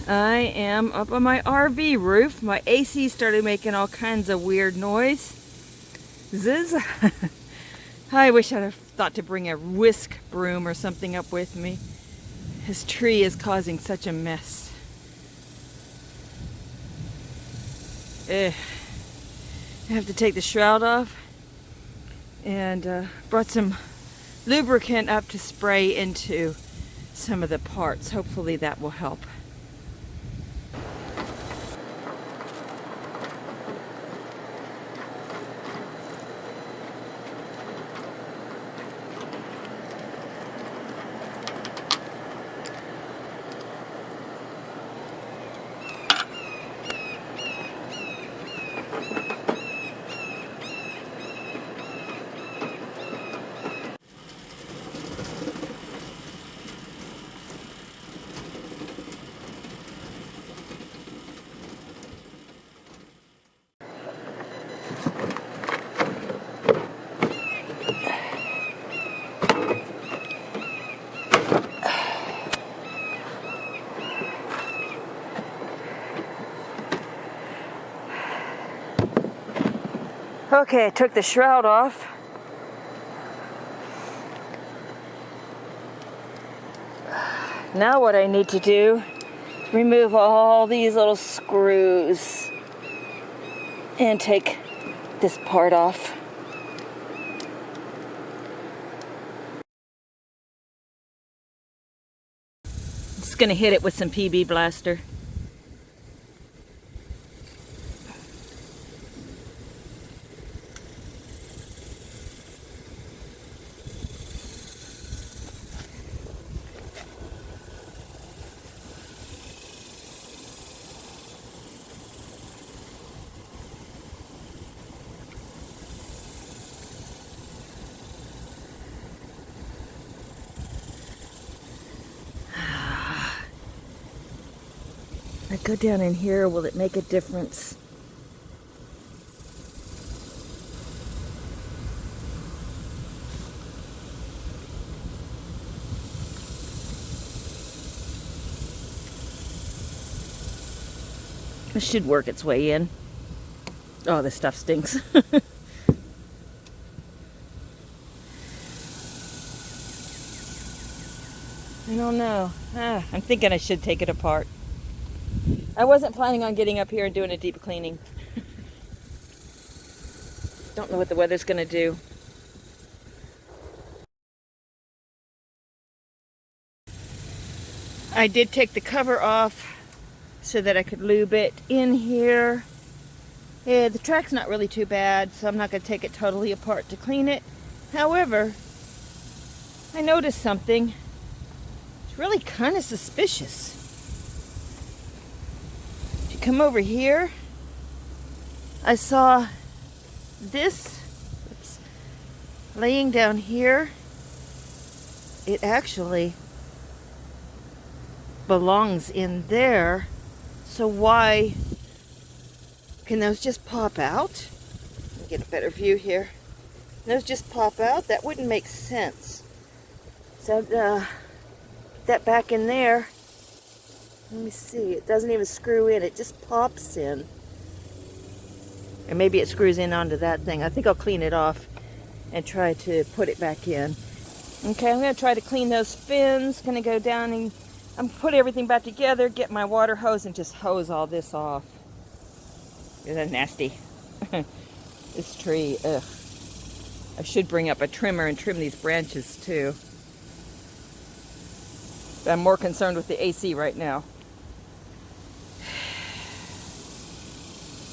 I am up on my RV roof. My AC started making all kinds of weird noise. Zzz. I wish I'd have thought to bring a whisk broom or something up with me. This tree is causing such a mess. I have to take the shroud off and brought some lubricant up to spray into some of the parts. Hopefully that will help. Okay, I took the shroud off. Now what I need to do is remove all these little screws and take this part off. I'm just going to hit it with some PB Blaster. I go down in here, will it make a difference? It should work its way in. Oh, this stuff stinks. I don't know. I'm thinking I should take it apart. I wasn't planning on getting up here and doing a deep cleaning. Don't know what the weather's going to do. I did take the cover off so that I could lube it in here. Yeah, the track's not really too bad, so I'm not going to take it totally apart to clean it. However, I noticed something. It's really kind of suspicious. Come over here, I saw this laying down here. It actually belongs in there. So why can those just pop out? Let me get a better view here. Can those just pop out? That wouldn't make sense. So put that back in there. Let me see, it doesn't even screw in, it just pops in. Or maybe it screws in onto that thing. I think I'll clean it off and try to put it back in. Okay, I'm going to try to clean those fins. Going to go down and put everything back together, get my water hose and just hose all this off. Isn't that nasty? This tree, ugh. I should bring up a trimmer and trim these branches too. But I'm more concerned with the AC right now.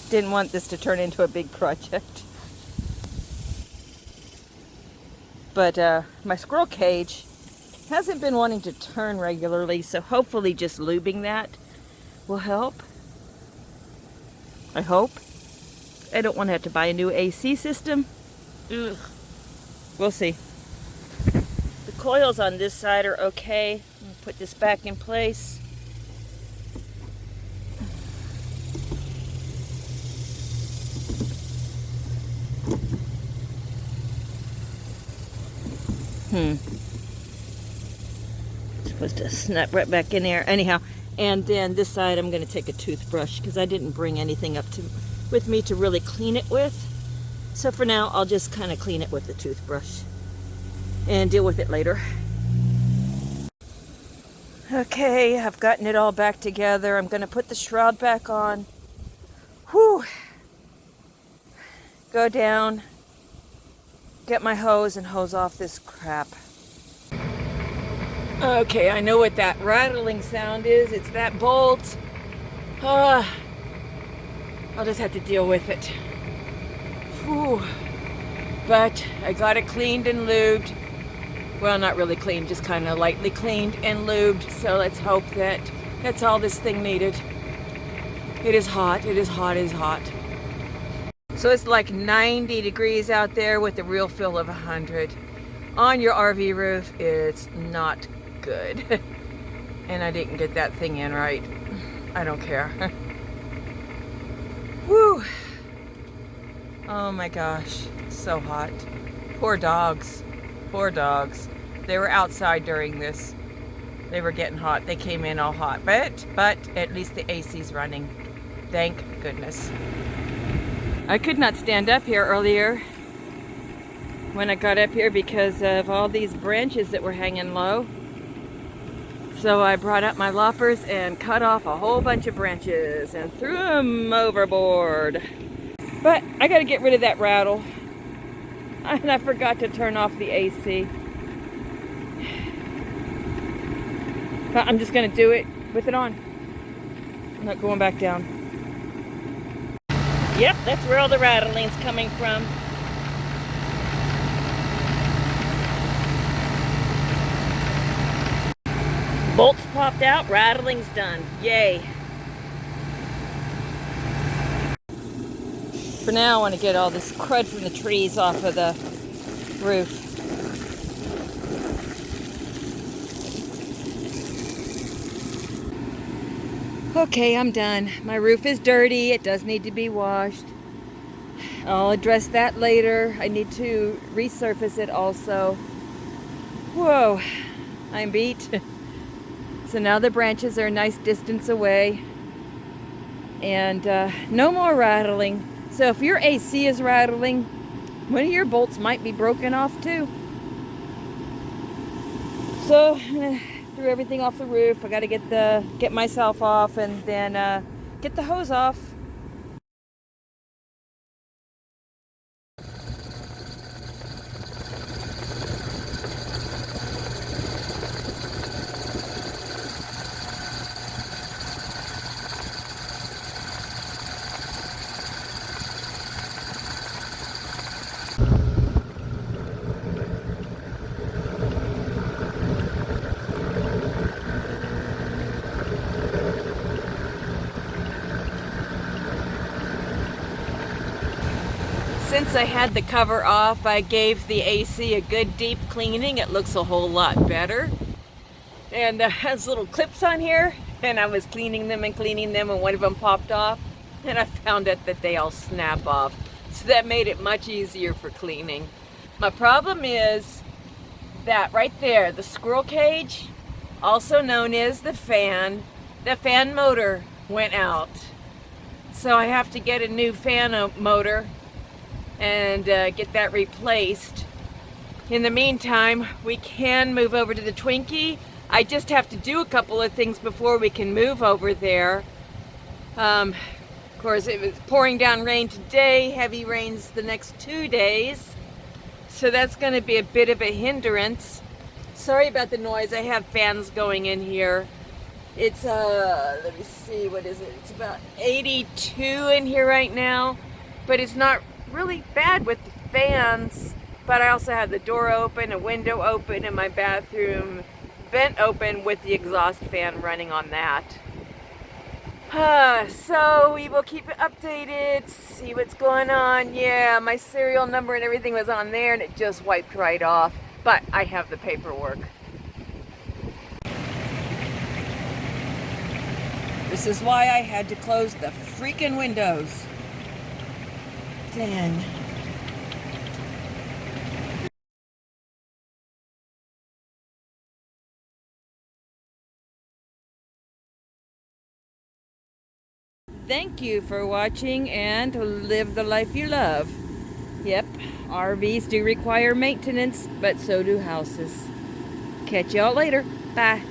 Didn't want this to turn into a big project. But my squirrel cage hasn't been wanting to turn regularly, so hopefully just lubing that will help. I hope. I don't want to have to buy a new AC system. Ugh. We'll see. The coils on this side are okay. I'm gonna put this back in place. Supposed to snap right back in there. Anyhow, And then this side I'm going to take a toothbrush because I didn't bring anything with me to really clean it with. So for now, I'll just kind of clean it with the toothbrush and deal with it later. Okay, I've gotten it all back together. I'm going to put the shroud back on. Whew. Go down, get my hose and hose off this crap. Okay, I know what that rattling sound is. It's that bolt. I'll just have to deal with it. Whew. But I got it cleaned and lubed. Well, not really cleaned, just kind of lightly cleaned and lubed. So let's hope that that's all this thing needed. It is hot. It is hot. It is hot. So it's like 90 degrees out there with a real feel of 100. On your RV roof, it's not good. And I didn't get that thing in right. I don't care. Woo! Oh my gosh, so hot. Poor dogs. Poor dogs. They were outside during this. They were getting hot. They came in all hot. But at least the AC's running. Thank goodness. I could not stand up here earlier when I got up here because of all these branches that were hanging low. So I brought up my loppers and cut off a whole bunch of branches and threw them overboard. But I got to get rid of that rattle. And I forgot to turn off the AC. But I'm just going to do it with it on. I'm not going back down. Yep, that's where all the rattling's coming from. Bolts popped out, rattling's done. Yay. For now, I want to get all this crud from the trees off of the roof. Okay, I'm done. My roof is dirty. It does need to be washed. I'll address that later. I need to resurface it also. Whoa, I'm beat. So now the branches are a nice distance away. And no more rattling. So if your AC is rattling, one of your bolts might be broken off too. So threw everything off the roof. I got to get myself off and then get the hose off. Since I had the cover off, I gave the AC a good deep cleaning. It looks a whole lot better. And has little clips on here, and I was cleaning them, and one of them popped off, and I found out that they all snap off. So that made it much easier for cleaning. My problem is that right there, the squirrel cage, also known as the fan motor went out. So I have to get a new fan motor and get that replaced. In the meantime, we can move over to the Twinkie. I just have to do a couple of things before we can move over there. Of course, it was pouring down rain today, heavy rains the next 2 days. So that's going to be a bit of a hindrance. Sorry about the noise. I have fans going in here. It's, let me see, what is it? It's about 82 in here right now, but it's not really bad with the fans. But I also have the door open, a window open, and my bathroom vent open with the exhaust fan running on that. So we will keep it updated, see what's going on. Yeah, my serial number and everything was on there and it just wiped right off. But I have the paperwork. This is why I had to close the freaking windows. Dang. Thank you for watching and live the life you love. Yep, RVs do require maintenance, but so do houses. Catch y'all later. Bye.